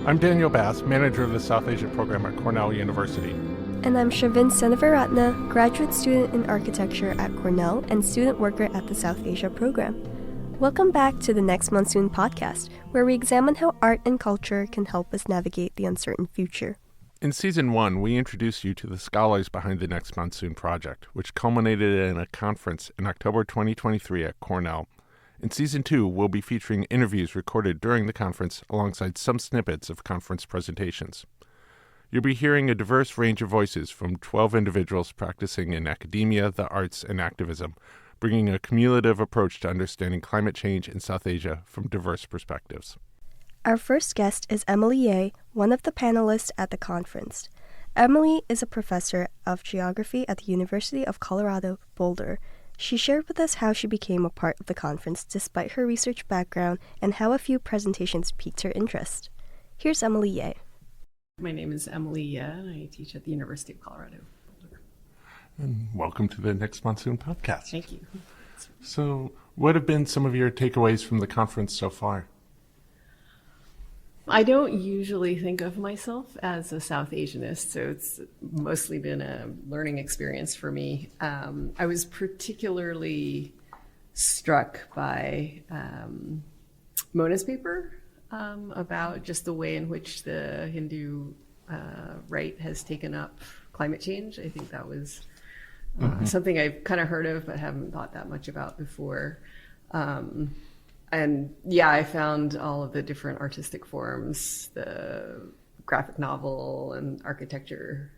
I'm Daniel Bass, manager of the South Asia program at Cornell University. And I'm Shavin Senavaratna, graduate student in architecture at Cornell and student worker at the South Asia program. Welcome back to the Next Monsoon podcast, where we examine how art and culture can help us navigate the uncertain future. In Season 1, we introduced you to the scholars behind the Next Monsoon project, which culminated in a conference in October 2023 at Cornell. In Season 2, we'll be featuring interviews recorded during the conference alongside some snippets of conference presentations. You'll be hearing a diverse range of voices from 12 individuals practicing in academia, the arts, and activism, bringing a cumulative approach to understanding climate change in South Asia from diverse perspectives. Our first guest is Emily Yeh, one of the panelists at the conference. Emily is a professor of geography at the University of Colorado Boulder. She shared with us how she became a part of the conference despite her research background and how a few presentations piqued her interest. Here's Emily Yeh. My name is Emily Yeh, and I teach at the University of Colorado Boulder. And welcome to the Next Monsoon podcast. Thank you. So, what have been some of your takeaways from the conference so far? I don't usually think of myself as a South Asianist, so it's mostly been a learning experience for me. I was particularly struck by Mona's paper about just the way in which the Hindu right has taken up climate change. I think that was something I've kind of heard of but haven't thought that much about before. And yeah, I found all of the different artistic forms, the graphic novel and architecture,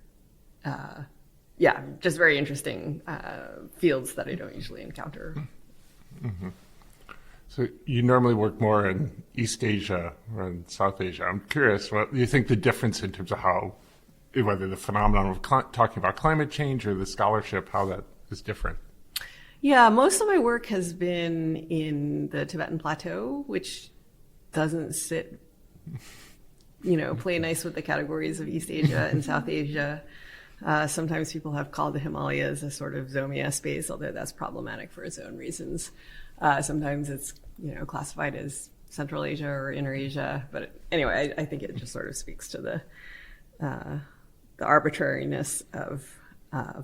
just very interesting fields that I don't usually encounter. Mm-hmm. So you normally work more in East Asia or in South Asia. I'm curious, what do you think the difference in terms of how, whether the phenomenon of talking about climate change or the scholarship, how that is different? Yeah, most of my work has been in the Tibetan Plateau, which doesn't play nice with the categories of East Asia and South Asia. Sometimes people have called the Himalayas a sort of Zomia space, although that's problematic for its own reasons. Sometimes it's, classified as Central Asia or Inner Asia. But anyway, I think it just sort of speaks to the arbitrariness of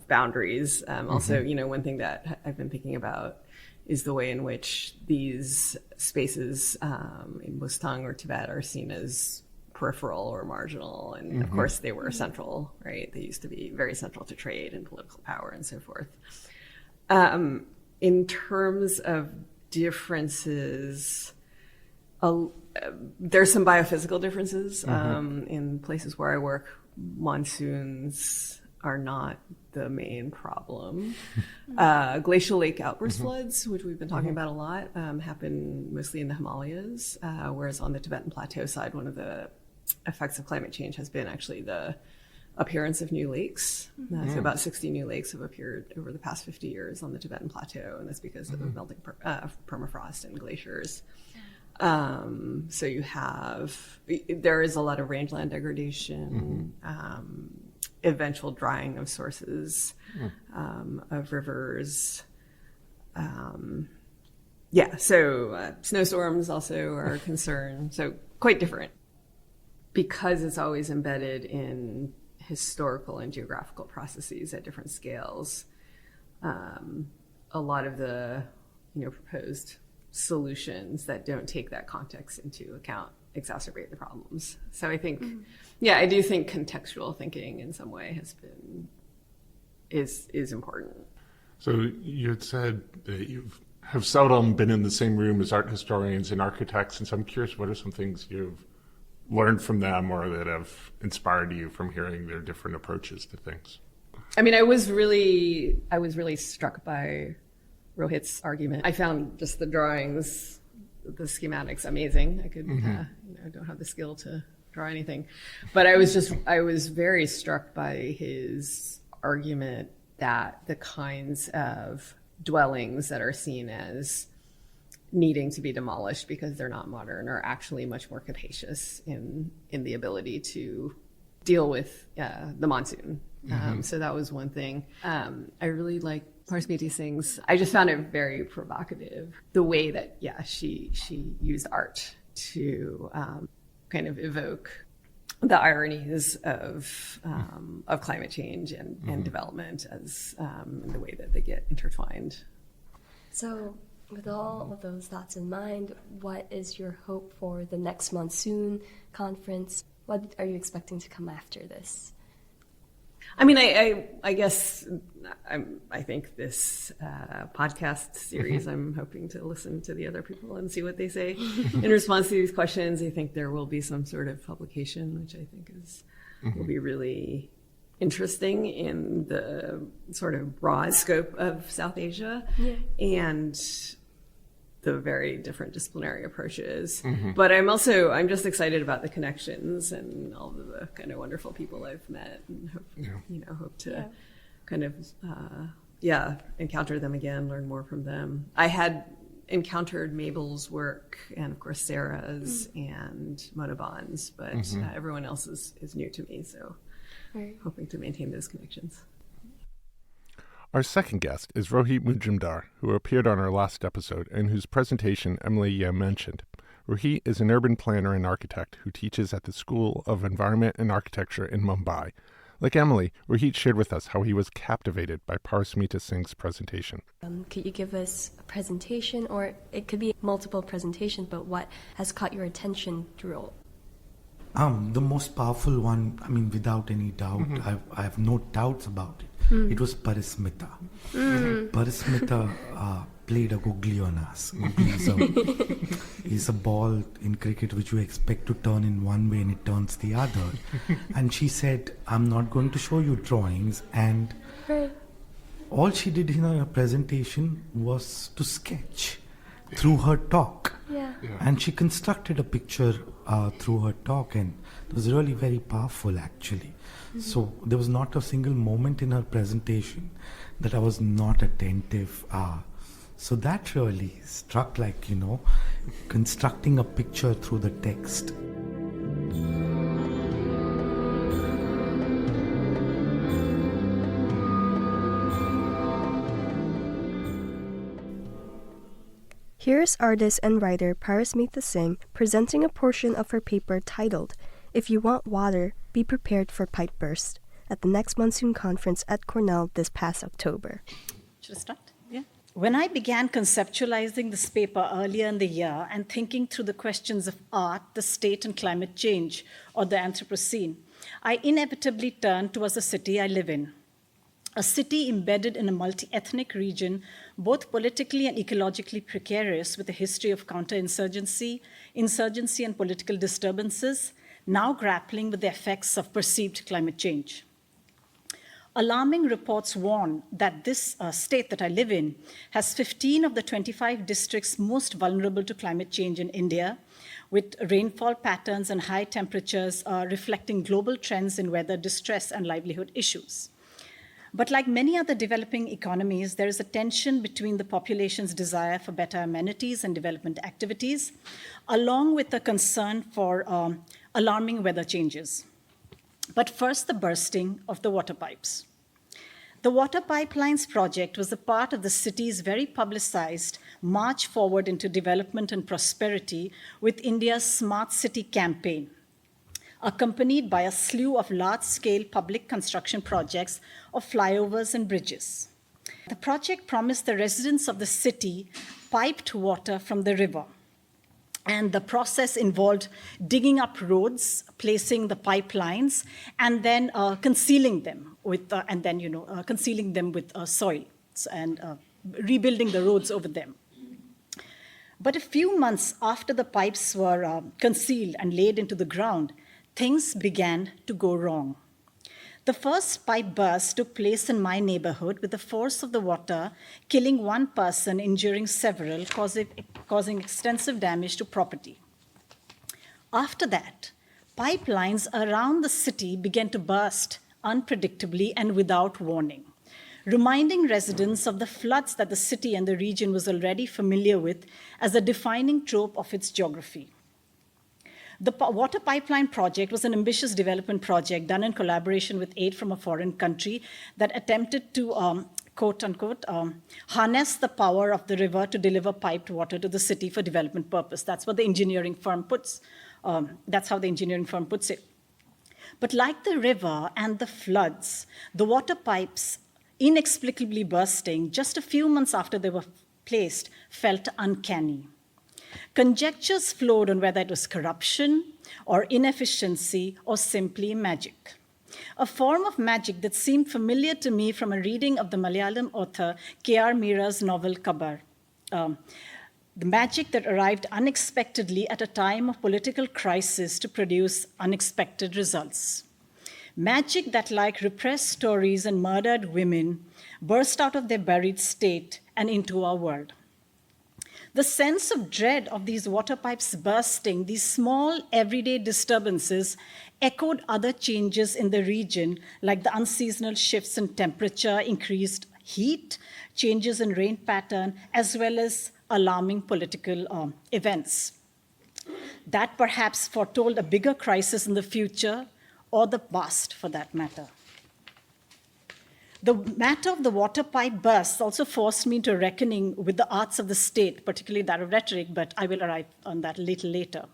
boundaries. Also, one thing that I've been thinking about is the way in which these spaces in Mustang or Tibet are seen as peripheral or marginal. And of course, they were central, right? They used to be very central to trade and political power and so forth. In terms of differences, there's some biophysical differences. In places where I work, monsoons are not the main problem. Glacial lake outburst floods, which we've been talking about a lot, happen mostly in the Himalayas, whereas on the Tibetan Plateau side, one of the effects of climate change has been actually the appearance of new lakes. So about 60 new lakes have appeared over the past 50 years on the Tibetan Plateau, and that's because of the melting permafrost and glaciers. So there is a lot of rangeland degradation, eventual drying of sources, of rivers. So snowstorms also are a concern. So quite different. Because it's always embedded in historical and geographical processes at different scales, a lot of the proposed solutions that don't take that context into account exacerbate the problems. So I think, I do think contextual thinking in some way is important. So you had said that you have seldom been in the same room as art historians and architects, and so I'm curious, what are some things you've learned from them or that have inspired you from hearing their different approaches to things? I mean, I was really struck by Rohit's argument. I found just the drawings, the schematics amazing. I could, I don't have the skill to draw anything, but I was very struck by his argument that the kinds of dwellings that are seen as needing to be demolished because they're not modern are actually much more capacious in the ability to deal with the monsoon. So that was one thing. I really like Parismita Singh's. I just found it very provocative, the way that, she used art to kind of evoke the ironies of climate change and development as the way that they get intertwined. So, with all of those thoughts in mind, what is your hope for the Next Monsoon Conference? What are you expecting to come after this? I mean, I guess I think this podcast series, I'm hoping to listen to the other people and see what they say in response to these questions. I think there will be some sort of publication, which I think will be really interesting in the sort of broad scope of South Asia and the very different disciplinary approaches. But I'm just excited about the connections and all of the kind of wonderful people I've met, and hope to kind of encounter them again, learn more from them. I had encountered Mabel's work and of course Sarah's and Mona Bond's, but everyone else is new to me, so hoping to maintain those connections. Our second guest is Rohit Majumdar, who appeared on our last episode and whose presentation Emily Yeh mentioned. Rohit is an urban planner and architect who teaches at the School of Environment and Architecture in Mumbai. Like Emily, Rohit shared with us how he was captivated by Parismita Singh's presentation. Could you give us a presentation, or it could be multiple presentations, but what has caught your attention through all? The most powerful one, I mean, without any doubt, I have no doubts about it. It was Parismita. Parismita played a googly on us. Googly is a ball in cricket which you expect to turn in one way and it turns the other. And she said, I'm not going to show you drawings. And all she did in her presentation was to sketch through her talk. And she constructed a picture through her talk, and it was really very powerful actually. So there was not a single moment in her presentation that I was not attentive. So that really struck, like, constructing a picture through the text. Here is artist and writer Parismita Singh presenting a portion of her paper titled, "If You Want Water, Be Prepared for Pipe Burst," at the Next Monsoon Conference at Cornell this past October. Should I start? Yeah. When I began conceptualizing this paper earlier in the year and thinking through the questions of art, the state and climate change, or the Anthropocene, I inevitably turned towards the city I live in. A city embedded in a multi-ethnic region, both politically and ecologically precarious, with a history of counterinsurgency, insurgency, and political disturbances, now grappling with the effects of perceived climate change. Alarming reports warn that this state that I live in has 15 of the 25 districts most vulnerable to climate change in India, with rainfall patterns and high temperatures reflecting global trends in weather distress and livelihood issues. But like many other developing economies, there is a tension between the population's desire for better amenities and development activities, along with the concern for alarming weather changes. But first, the bursting of the water pipes. The Water Pipelines project was a part of the city's very publicized march forward into development and prosperity with India's Smart City campaign, accompanied by a slew of large-scale public construction projects of flyovers and bridges. The project promised the residents of the city piped water from the river. And the process involved digging up roads, placing the pipelines, and then concealing them with, soil and rebuilding the roads over them. But a few months after the pipes were concealed and laid into the ground, things began to go wrong. The first pipe burst took place in my neighborhood with the force of the water killing one person, injuring several, causing extensive damage to property. After that, pipelines around the city began to burst unpredictably and without warning, reminding residents of the floods that the city and the region was already familiar with as a defining trope of its geography. The Water Pipeline project was an ambitious development project done in collaboration with aid from a foreign country that attempted to, quote unquote, harness the power of the river to deliver piped water to the city for development purpose. That's what the engineering firm puts. That's how the engineering firm puts it. But like the river and the floods, the water pipes inexplicably bursting just a few months after they were placed felt uncanny. Conjectures flowed on whether it was corruption or inefficiency or simply magic. A form of magic that seemed familiar to me from a reading of the Malayalam author K.R. Meera's novel Kabbar. The magic that arrived unexpectedly at a time of political crisis to produce unexpected results. Magic that, like repressed stories and murdered women, burst out of their buried state and into our world. The sense of dread of these water pipes bursting, these small everyday disturbances, echoed other changes in the region, like the unseasonal shifts in temperature, increased heat, changes in rain pattern, as well as alarming political events. That perhaps foretold a bigger crisis in the future, or the past for that matter. The matter of the water pipe bursts also forced me into reckoning with the arts of the state, particularly that of rhetoric, but I will arrive on that a little later.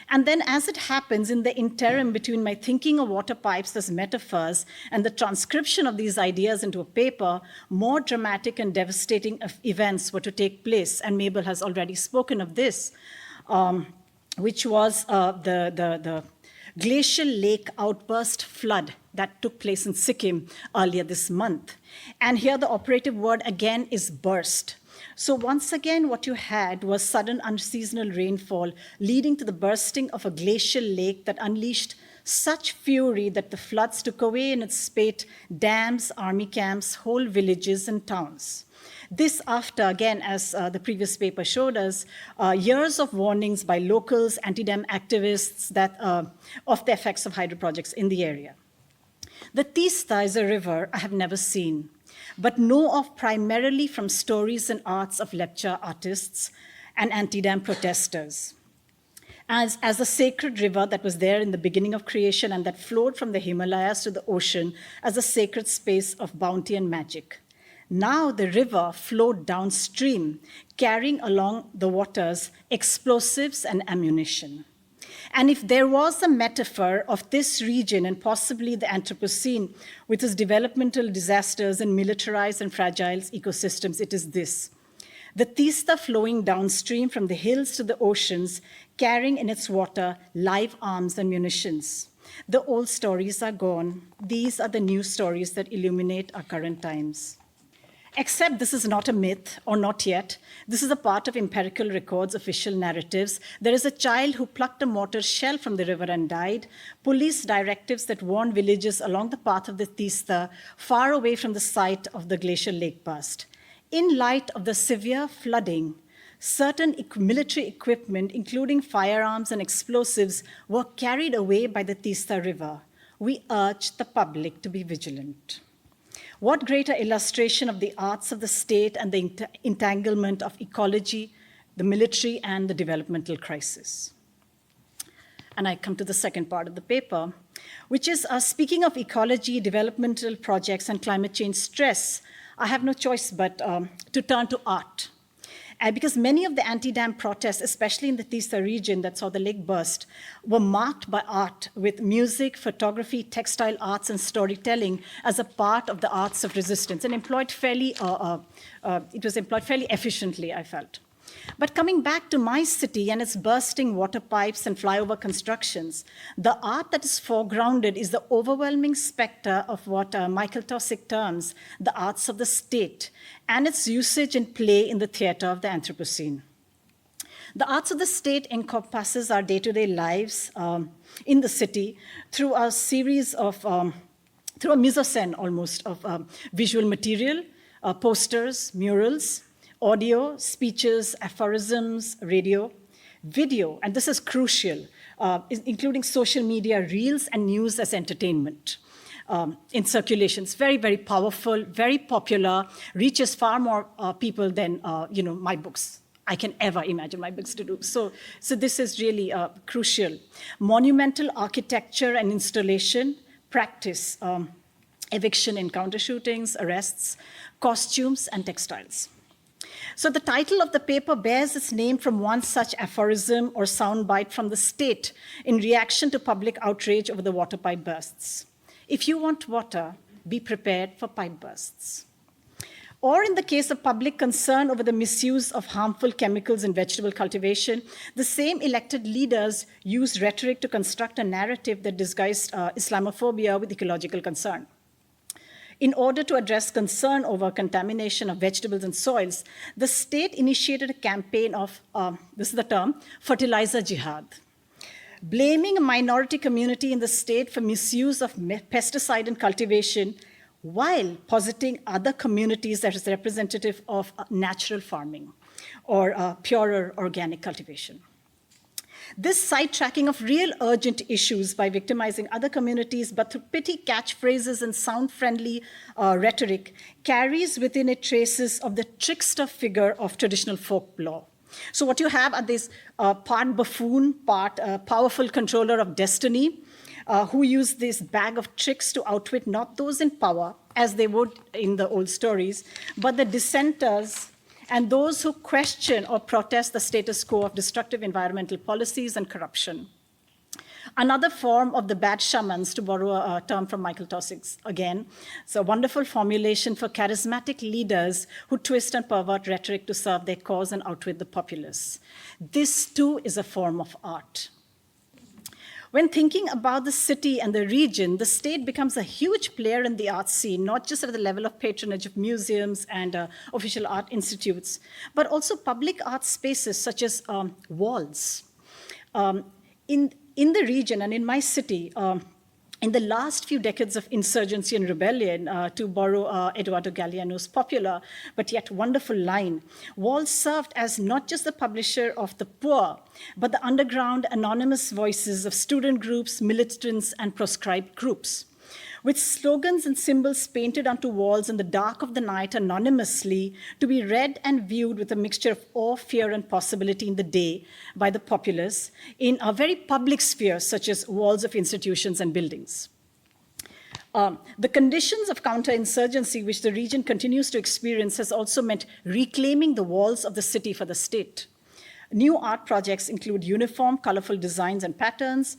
And then, as it happens, in the interim between my thinking of water pipes as metaphors and the transcription of these ideas into a paper, more dramatic and devastating events were to take place, and Mabel has already spoken of this, which was the glacial lake outburst flood that took place in Sikkim earlier this month. And here the operative word again is burst. So once again, what you had was sudden unseasonal rainfall leading to the bursting of a glacial lake that unleashed such fury that the floods took away in its spate dams, army camps, whole villages and towns. This after, again, as the previous paper showed us, years of warnings by locals, anti-dam activists of the effects of hydro projects in the area. The Tista is a river I have never seen, but know of primarily from stories and arts of lecture artists and anti-dam protesters. As a sacred river that was there in the beginning of creation and that flowed from the Himalayas to the ocean as a sacred space of bounty and magic. Now the river flowed downstream, carrying along the waters explosives and ammunition. And if there was a metaphor of this region and possibly the Anthropocene with its developmental disasters and militarized and fragile ecosystems, it is this. The Tista flowing downstream from the hills to the oceans, carrying in its water live arms and munitions. The old stories are gone. These are the new stories that illuminate our current times. Except this is not a myth, or not yet. This is a part of empirical records, official narratives. There is a child who plucked a mortar shell from the river and died. Police directives that warn villages along the path of the Tista, far away from the site of the glacial lake burst. In light of the severe flooding, certain military equipment, including firearms and explosives, were carried away by the Tista River. We urge the public to be vigilant. What greater illustration of the arts of the state and the entanglement of ecology, the military, and the developmental crisis? And I come to the second part of the paper, which is speaking of ecology, developmental projects, and climate change stress, I have no choice but to turn to art. Because many of the anti-dam protests, especially in the Tista region that saw the lake burst, were marked by art with music, photography, textile arts, and storytelling as a part of the arts of resistance, and it was employed fairly efficiently, I felt. But coming back to my city and its bursting water pipes and flyover constructions, the art that is foregrounded is the overwhelming specter of what Michael Taussig terms the arts of the state and its usage and play in the theater of the Anthropocene. The arts of the state encompasses our day-to-day lives in the city through a series of, through a mise-en-scène almost of visual material, posters, murals, audio, speeches, aphorisms, radio, video, and this is crucial, including social media, reels, and news as entertainment in circulation. It's very, very powerful, very popular, reaches far more people than my books. I can ever imagine my books to do. So this is really crucial. Monumental architecture and installation, practice, eviction encounter shootings, arrests, costumes, and textiles. So the title of the paper bears its name from one such aphorism or soundbite from the state in reaction to public outrage over the water pipe bursts. If you want water, be prepared for pipe bursts. Or in the case of public concern over the misuse of harmful chemicals in vegetable cultivation, the same elected leaders used rhetoric to construct a narrative that disguised Islamophobia with ecological concern. In order to address concern over contamination of vegetables and soils, the state initiated a campaign of, this is the term, fertilizer jihad, blaming a minority community in the state for misuse of pesticide in cultivation, while positing other communities as representative of natural farming or purer organic cultivation. This sidetracking of real urgent issues by victimizing other communities, but through pithy catchphrases and sound-friendly rhetoric, carries within it traces of the trickster figure of traditional folklore. So what you have are this part buffoon, part powerful controller of destiny, who use this bag of tricks to outwit not those in power, as they would in the old stories, but the dissenters and those who question or protest the status quo of destructive environmental policies and corruption. Another form of the bad shamans, to borrow a term from Michael Taussig again, it's a wonderful formulation for charismatic leaders who twist and pervert rhetoric to serve their cause and outwit the populace. This too is a form of art. When thinking about the city and the region, the state becomes a huge player in the art scene, not just at the level of patronage of museums and official art institutes, but also public art spaces such as walls. In the region and in my city, in the last few decades of insurgency and rebellion, to borrow Eduardo Galeano's popular but yet wonderful line, Walls served as not just the publisher of the poor, but the underground anonymous voices of student groups, militants, and proscribed groups. With slogans and symbols painted onto walls in the dark of the night anonymously, to be read and viewed with a mixture of awe, fear, and possibility in the day by the populace in a very public sphere, such as walls of institutions and buildings. The conditions of counterinsurgency which the region continues to experience has also meant reclaiming the walls of the city for the state. New art projects include uniform, colorful designs and patterns,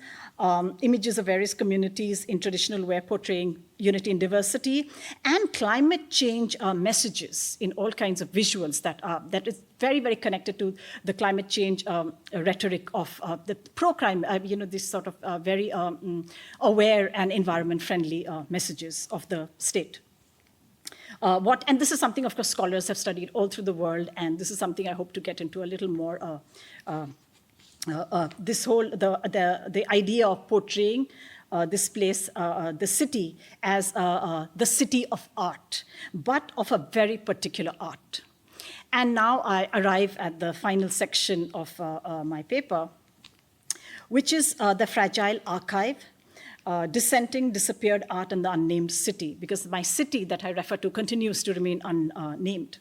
images of various communities in traditional wear portraying unity and diversity, and climate change messages in all kinds of visuals that is very, very connected to the climate change rhetoric of the pro-crime, this sort of very aware and environment-friendly messages of the state. And this is something, of course, scholars have studied all through the world, and this is something I hope to get into a little more. This whole the idea of portraying this place, the city, as the city of art, but of a very particular art. And now I arrive at the final section of my paper, which is the fragile archive. Dissenting, disappeared art in the unnamed city, because my city that I refer to continues to remain unnamed.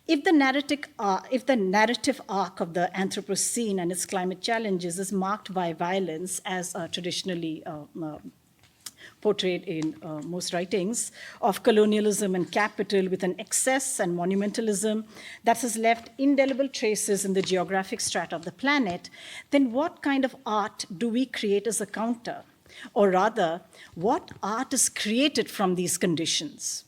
If the narrative arc of the Anthropocene and its climate challenges is marked by violence, as traditionally portrayed in most writings, of colonialism and capital with an excess and monumentalism that has left indelible traces in the geographic strata of the planet, then what kind of art do we create as a counter? Or rather, what art is created from these conditions?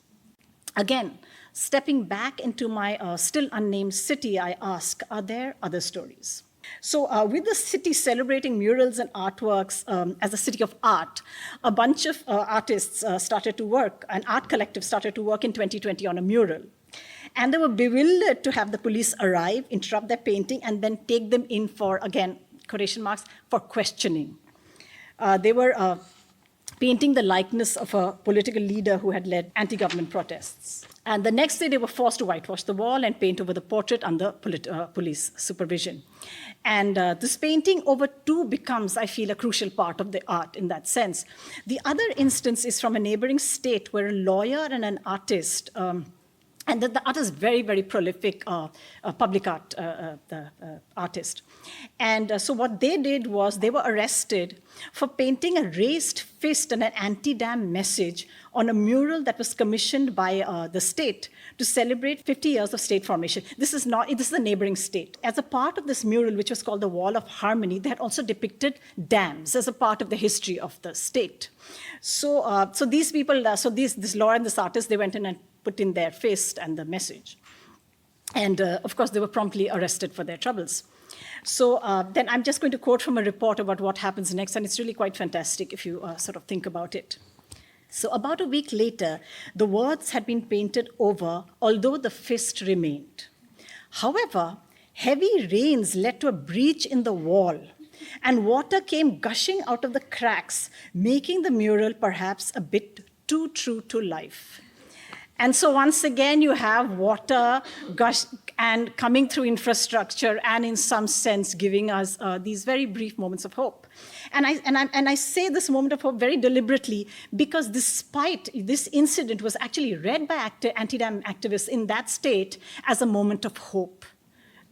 Again, stepping back into my still unnamed city, I ask, are there other stories? So with the city celebrating murals and artworks as a city of art, a bunch of artists started to work, an art collective started to work in 2020 on a mural. And they were bewildered to have the police arrive, interrupt their painting, and then take them in for, again, quotation marks, for questioning. They were painting the likeness of a political leader who had led anti-government protests. And the next day, they were forced to whitewash the wall and paint over the portrait under police supervision. And this painting over too becomes, I feel, a crucial part of the art in that sense. The other instance is from a neighboring state where a lawyer and an artist And the artist is very, very prolific public art artist. And so what they did was they were arrested for painting a raised fist and an anti-dam message on a mural that was commissioned by the state to celebrate 50 years of state formation. This is a neighboring state. As a part of this mural, which was called the Wall of Harmony, they had also depicted dams as a part of the history of the state. So these people, this lawyer and this artist, they went in and put in their fist and the message. And of course, they were promptly arrested for their troubles. So then I'm just going to quote from a report about what happens next, and it's really quite fantastic if you sort of think about it. So about a week later, the words had been painted over, although the fist remained. However, heavy rains led to a breach in the wall, and water came gushing out of the cracks, making the mural perhaps a bit too true to life. And so once again, you have water gush and coming through infrastructure, and in some sense giving us these very brief moments of hope. And I say this moment of hope very deliberately because despite this incident was actually read by anti-dam activists in that state as a moment of hope.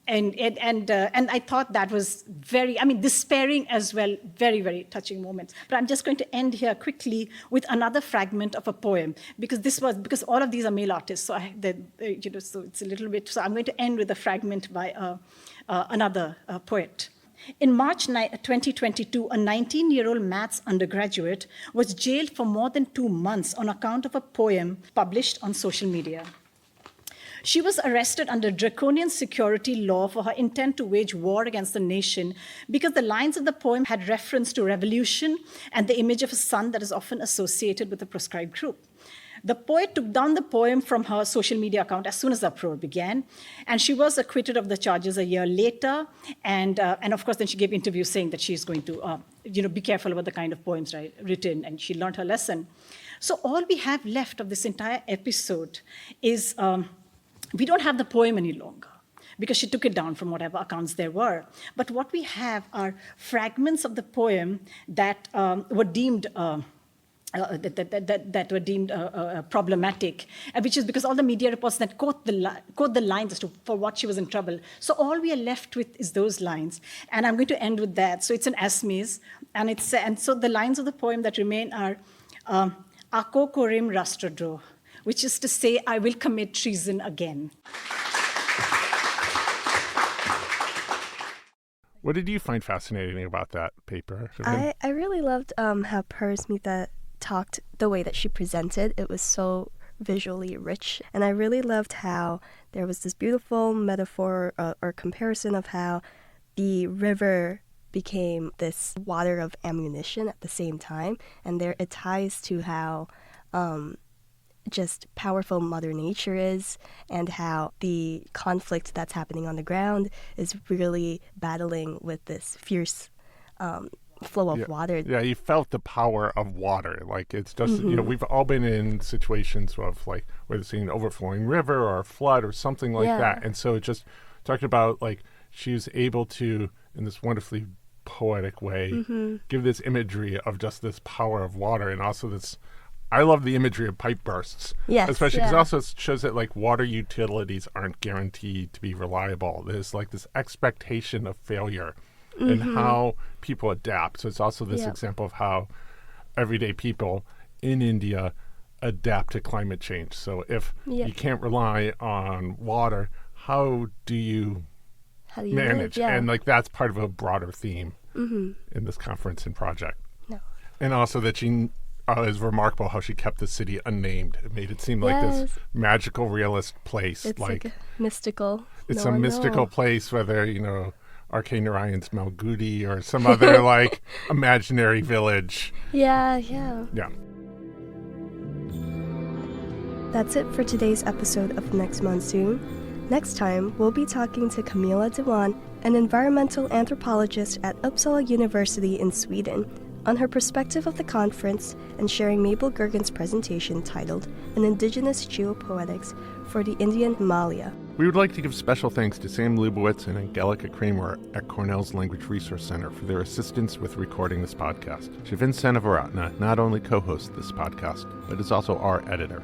And I thought that was very, despairing as well, very, very touching moments. But I'm just going to end here quickly with another fragment of a poem, because all of these are male artists, so so it's a little bit. So I'm going to end with a fragment by another poet. In March 2022, a 19-year-old maths undergraduate was jailed for more than 2 months on account of a poem published on social media. She was arrested under draconian security law for her intent to wage war against the nation because the lines of the poem had reference to revolution and the image of a sun that is often associated with a proscribed group. The poet took down the poem from her social media account as soon as the uproar began, and she was acquitted of the charges a year later. And of course, then she gave interviews saying that she's going to be careful about the kind of poems written, and she learned her lesson. So all we have left of this entire episode is we don't have the poem any longer because she took it down from whatever accounts there were. But what we have are fragments of the poem that were deemed problematic, which is because all the media reports that quote the lines for what she was in trouble. So all we are left with is those lines, and I'm going to end with that. So it's an asmis, and so the lines of the poem that remain are "Ako korim rastrodroh," which is to say, I will commit treason again. What did you find fascinating about that paper? I really loved how Parismita talked, the way that she presented. It was so visually rich. And I really loved how there was this beautiful metaphor or comparison of how the river became this water of ammunition at the same time. And there it ties to how just powerful Mother Nature is, and how the conflict that's happening on the ground is really battling with this fierce flow of water. Yeah, you felt the power of water. Like, it's just, we've all been in situations of, like, where there's an overflowing river or a flood or something like that. And so it just talked about, like, she was able to, in this wonderfully poetic way, give this imagery of just this power of water, and also this, I love the imagery of pipe bursts. Yes, especially because it also shows that, like, water utilities aren't guaranteed to be reliable. There's, like, this expectation of failure and how people adapt. So it's also this example of how everyday people in India adapt to climate change. So if you can't rely on water, how do you manage? Live? And, like, that's part of a broader theme in this conference and project. No. And also that she is remarkable how she kept the city unnamed. It made it seem like this magical, realist place. It's like mystical. It's a mystical place, whether, R.K. Narayan's Malgudi or some other, like, imaginary village. Yeah. That's it for today's episode of Next Monsoon. Next time, we'll be talking to Camilla Dewan, an environmental anthropologist at Uppsala University in Sweden, on her perspective of the conference, and sharing Mabel Gergen's presentation titled An Indigenous Geopoetics for the Indian Himalaya. We would like to give special thanks to Sam Lubowitz and Angelica Kramer at Cornell's Language Resource Center for their assistance with recording this podcast. Shivin Senavaratna not only co-hosts this podcast, but is also our editor.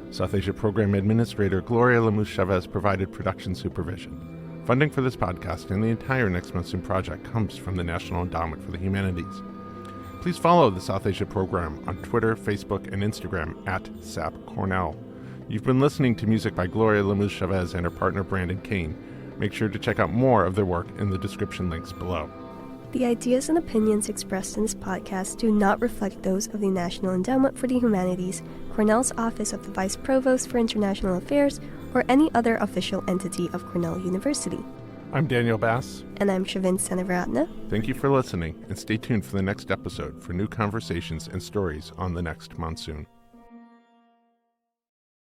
South Asia Program Administrator Gloria Lemus-Chavez provided production supervision. Funding for this podcast and the entire Next Monsoon project comes from the National Endowment for the Humanities. Please follow the South Asia Program on Twitter, Facebook, and Instagram at SAP Cornell. You've been listening to music by Gloria Lemus-Chavez and her partner Brandon Kane. Make sure to check out more of their work in the description links below. The ideas and opinions expressed in this podcast do not reflect those of the National Endowment for the Humanities, Cornell's Office of the Vice Provost for International Affairs, or any other official entity of Cornell University. I'm Daniel Bass. And I'm Shavin Seneviratne. Thank you for listening, and stay tuned for the next episode for new conversations and stories on the next monsoon.